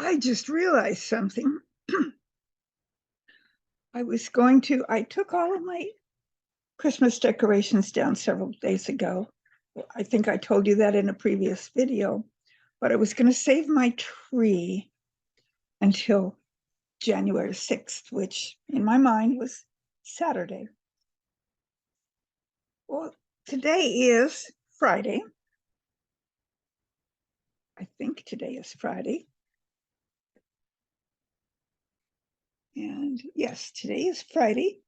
I just realized something. I took all of my Christmas decorations down several days ago. I think I told you that in a previous video, but I was going to save my tree until January 6th, which in my mind was Saturday. Well, today is Friday. I think today is Friday. And yes, today is Friday.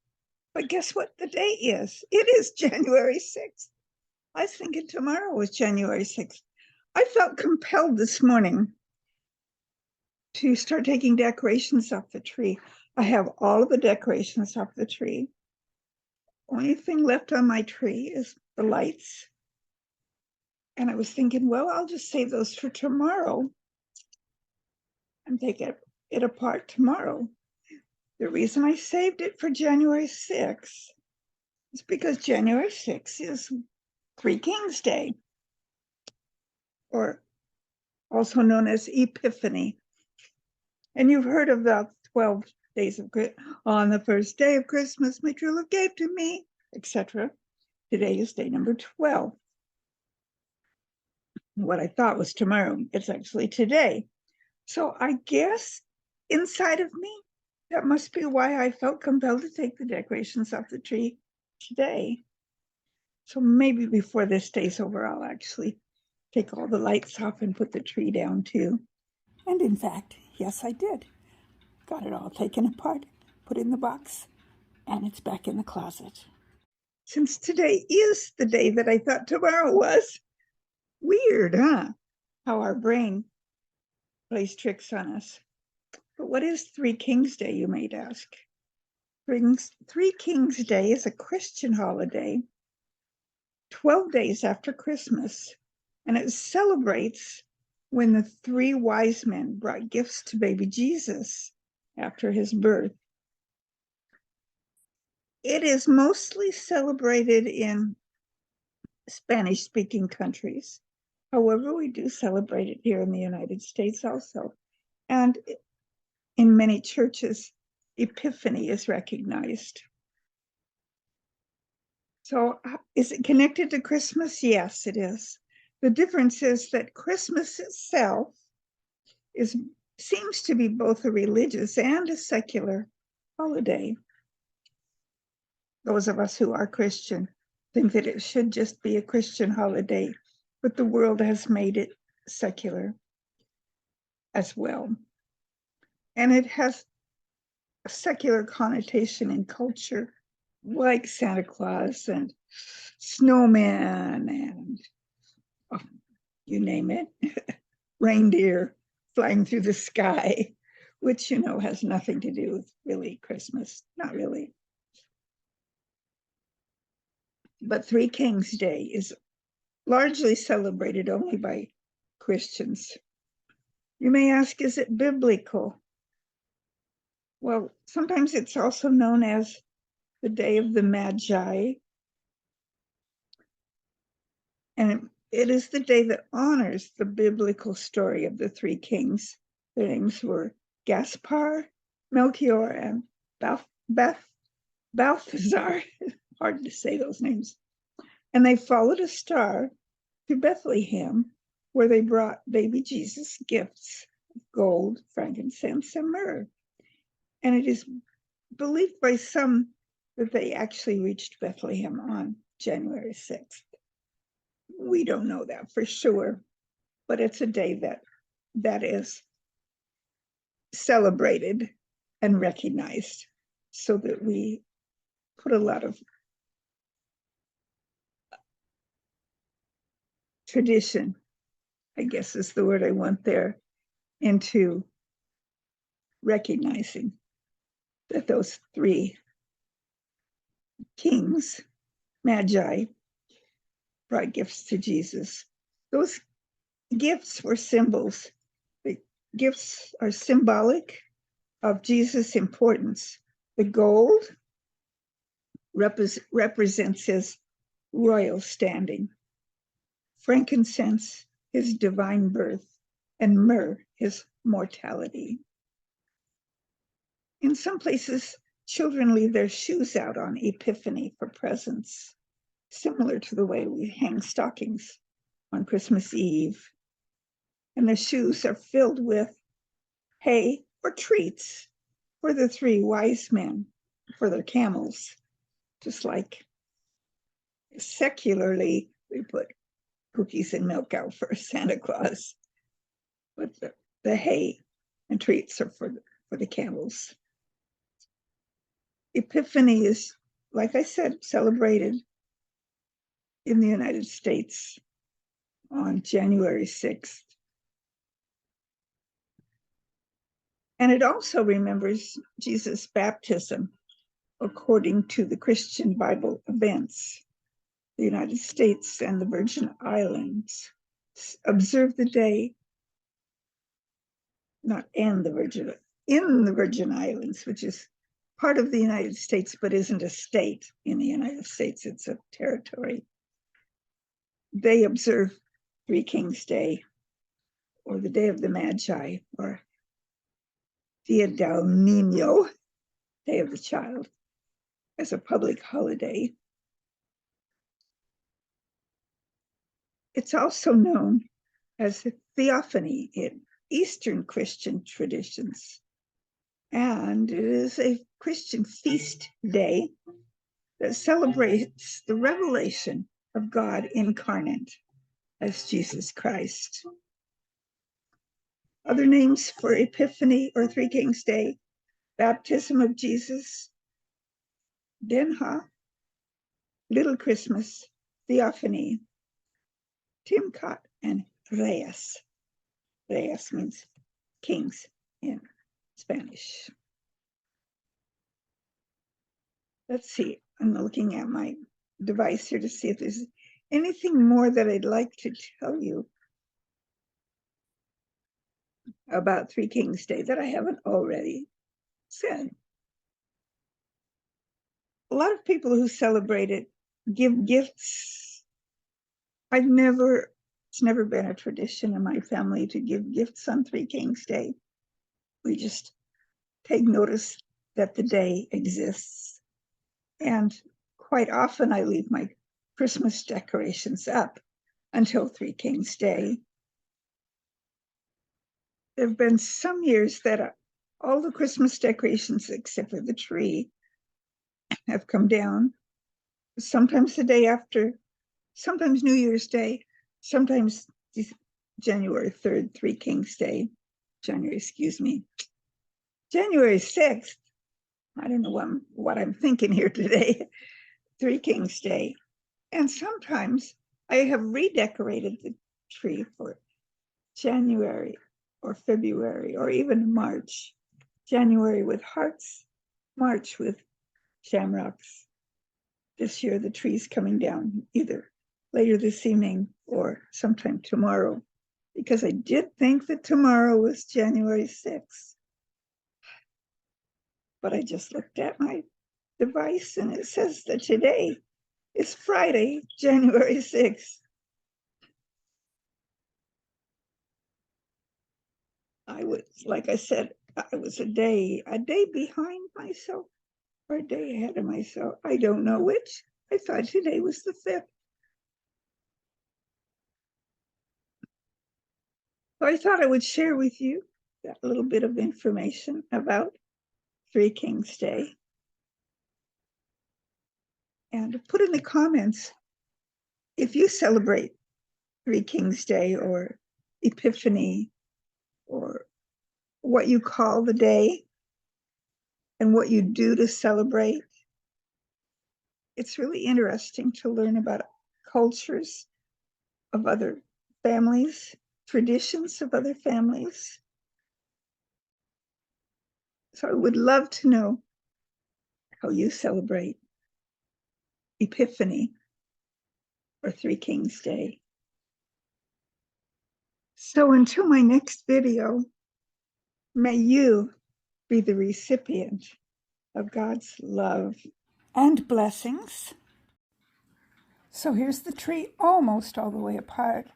But guess what the day is? It is January 6th. I was thinking tomorrow was January 6th. I felt compelled this morning to start taking decorations off the tree. I have all of the decorations off the tree. Only thing left on my tree is the lights. And I was thinking, well, I'll just save those for tomorrow and take it apart tomorrow. The reason I saved it for January 6th is because January 6th is Three Kings Day, or also known as Epiphany. And you've heard of the 12 days of on the first day of Christmas, my true love gave to me, etc. Today is day number 12. What I thought was tomorrow, it's actually today. So I guess inside of me, that must be why I felt compelled to take the decorations off the tree today. So maybe before this day's over, I'll actually take all the lights off and put the tree down too. And in fact, yes, I did. Got it all taken apart, put in the box, and it's back in the closet. Since today is the day that I thought tomorrow was, weird, huh? How our brain plays tricks on us. But what is Three Kings Day, you might ask? Three Kings Day is a Christian holiday 12 days after Christmas, and it celebrates when the three wise men brought gifts to baby Jesus after his birth. It is mostly celebrated in Spanish-speaking countries. However, we do celebrate it here in the United States also. And in many churches, Epiphany is recognized. So is it connected to Christmas? Yes, it is. The difference is that Christmas itself seems to be both a religious and a secular holiday. Those of us who are Christian think that it should just be a Christian holiday, but the world has made it secular as well. And it has a secular connotation in culture, like Santa Claus and snowman and you name it, reindeer flying through the sky, which, you know, has nothing to do with really Christmas, not really. But Three Kings Day is largely celebrated only by Christians. You may ask, is it biblical? Well, sometimes it's also known as the Day of the Magi. And it is the day that honors the biblical story of the three kings. Their names were Gaspar, Melchior, and Balthazar. Hard to say those names. And they followed a star to Bethlehem, where they brought baby Jesus gifts of gold, frankincense, and myrrh. And it is believed by some that they actually reached Bethlehem on January 6th. We don't know that for sure, but it's a day that is celebrated and recognized, so that we put a lot of tradition, I guess is the word I want there, into recognizing that those three kings, magi, brought gifts to Jesus. Those gifts were symbols. The gifts are symbolic of Jesus' importance. The gold represents his royal standing. Frankincense, his divine birth, and myrrh his mortality. In some places, children leave their shoes out on Epiphany for presents, similar to the way we hang stockings on Christmas Eve. And the shoes are filled with hay or treats for the three wise men, for their camels, just like secularly we put cookies and milk out for Santa Claus. But the hay and treats are for the camels. Epiphany is, like I said, celebrated in the United States on January 6th. And it also remembers Jesus' baptism according to the Christian Bible events. The United States and the Virgin Islands observe the day, not in the Virgin Islands, which is part of the United States, but isn't a state in the United States, it's a territory. They observe Three Kings Day, or the Day of the Magi, or Dia del Niño, Day of the Child, as a public holiday. It's also known as Theophany in Eastern Christian traditions. And it is a Christian feast day that celebrates the revelation of God incarnate as Jesus Christ. Other names for Epiphany or Three Kings Day: baptism of Jesus, Denha, Little Christmas, Theophany, Timkat, and Reyes. Reyes means kings in Spanish. Let's see, I'm looking at my device here to see if there's anything more that I'd like to tell you about Three Kings Day that I haven't already said. A lot of people who celebrate it give gifts. It's never been a tradition in my family to give gifts on Three Kings Day. We just take notice that the day exists. And quite often I leave my Christmas decorations up until Three Kings Day. There have been some years that all the Christmas decorations, except for the tree, have come down. Sometimes the day after, sometimes New Year's Day, sometimes January 3rd, Three Kings Day, January 6th. I don't know what I'm thinking here today. Three Kings Day. And sometimes I have redecorated the tree for January or February or even March. January with hearts, March with shamrocks. This year the tree's coming down either later this evening or sometime tomorrow, because I did think that tomorrow was January 6th. But I just looked at my device and it says that today is Friday, January 6th. Like I said, I was a day behind myself or a day ahead of myself. I don't know which. I thought today was the 5th. So I thought I would share with you that little bit of information about Three Kings Day. And put in the comments if you celebrate Three Kings Day or Epiphany, or what you call the day and what you do to celebrate. It's really interesting to learn about cultures of other families, traditions of other families. So I would love to know how you celebrate Epiphany or Three Kings Day. So until my next video, may you be the recipient of God's love and blessings. So here's the tree almost all the way apart,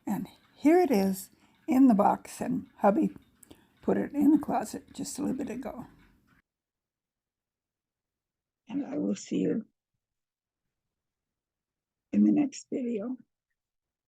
and here it is in the box, and hubby put it in the closet just a little bit ago. And I will see you in the next video.